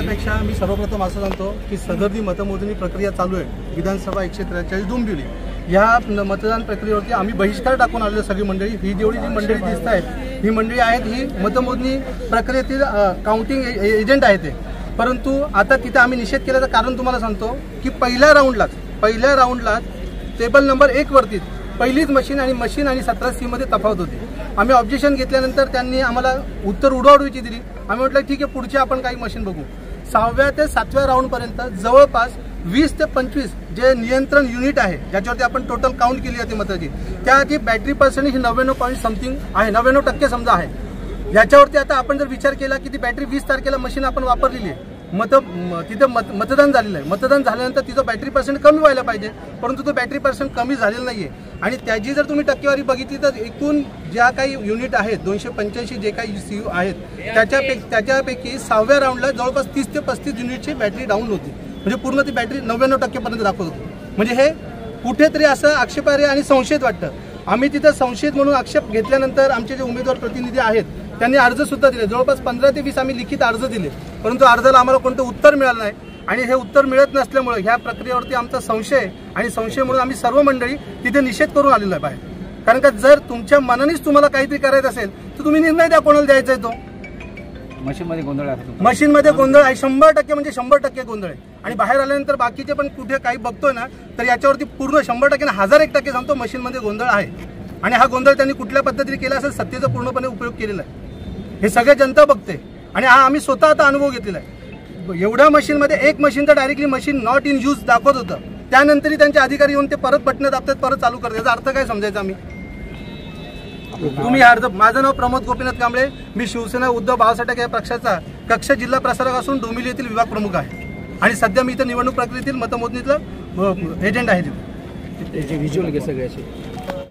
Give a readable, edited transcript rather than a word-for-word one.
सांगण्यापेक्षा मी सर्वप्रथम असं सांगतो की सदर मतमोजणी प्रक्रिया चालू आहे विधानसभा 143 डोंबिवली ह्या मतदान प्रक्रियेवरती आम्ही बहिष्कार टाकून आलेलो सगळी मंडळी। ही जेवढी जी मंडळी दिसत आहेत ही मंडळी आहेत ही मतमोजणी प्रक्रियेतील काउंटिंग एजंट आहेत ते। परंतु आता तिथे आम्ही निषेध केल्याचं कारण तुम्हाला सांगतो की पहिल्या राऊंडलाच टेबल नंबर 1 वरती पहिलीच मशीन आणि 17C मध्ये तफावत होती। आम्ही ऑब्जेक्शन घेतल्यानंतर त्यांनी आम्हाला उत्तर उडवाउडवीची दिली। आम्ही म्हटलं ठीक आहे पुढची आपण काही मशीन बघू। 6व्या ते 7व्या राऊंडपर्यंत जवळपास 20 ते 25 जे नियंत्रण युनिट आहे ज्याच्यावरती आपण टोटल काउंट केली होती मताची त्याची बॅटरी पर्सेंटेज 99 समथिंग आहे, 99% समजा आहे। याच्यावरती आता आपण जर विचार केला की ती बॅटरी 20 तारखेला मशीन आपण वापरलेली आहे, तिथे मतदान झालेलं आहे। मतदान झाल्यानंतर तिचं बॅटरी पर्सेंट कमी व्हायला पाहिजे, परंतु तो बॅटरी पर्सेंट कमी झालेला नाहीये। आणि त्याची जर तुम्ही टक्केवारी बघितली तर एकूण ज्या काही युनिट आहेत 285 जे काही CU आहेत त्याच्यापैकी 6व्या राऊंडला जवळपास 30 ते 35 युनिटची बॅटरी डाऊन होती, म्हणजे पूर्ण ती बॅटरी 99% पर्यंत दाखवत होती। म्हणजे हे कुठेतरी असं आक्षेपार्ह आणि संशयित वाटतं। आम्ही तिथं संशयित म्हणून आक्षेप घेतल्यानंतर आमचे जे उमेदवार प्रतिनिधी आहेत त्यांनी अर्ज सुद्धा दिले, जवळपास 15 ते 20 आम्ही लिखित अर्ज दिले, परंतु अर्जाला आम्हाला कोणतं उत्तर मिळालं नाही। आणि हे उत्तर मिळत नसल्यामुळे ह्या प्रक्रियेवरती आमचा संशय आणि संशय म्हणून आम्ही सर्व मंडळी तिथे निषेध करून आलेलो आहे बाहेर। कारण का जर तुमच्या मनानेच तुम्हाला काहीतरी करायचं असेल तर तुम्ही निर्णय द्या कोणाला द्यायचा आहे तो। मशीनमध्ये गोंधळ आहे, मशीनमध्ये गोंधळ आहे 100% म्हणजे 100% गोंधळ आहे। आणि बाहेर आल्यानंतर बाकीचे पण कुठे काही बघतोय ना तर याच्यावरती पूर्ण 100% 1001% सांगतो मशीनमध्ये गोंधळ आहे। आणि हा गोंधळ त्यांनी कुठल्या पद्धतीने केला असेल सत्तेचा पूर्णपणे उपयोग केलेला आहे हे सगळे जनता बघते। आणि हा आम्ही स्वतः आता अनुभव घेतलेला आहे। एवढ्या मशीनमध्ये एक मशीन तर directly machine not in use दाखवत होतं, त्यानंतरही त्यांचे अधिकारी येऊन ते परत बटणं दाबतात, परत चालू करतात। याचा अर्थ काय समजायचा आम्ही? तुम्ही अर्ज माझं नाव प्रमोद गोपीनाथ कांबळे, मी शिवसेना उद्धव बाळासाहेब ठाकरे या पक्षाचा कक्ष जिल्हा प्रसारक असून डोंबिवली येथील विभाग प्रमुख आहे। आणि सध्या मी इथं निवडणूक प्रक्रियेतील मतमोजणीतलं एजंट आहे। तिथे व्हिज्युअल सगळ्याचे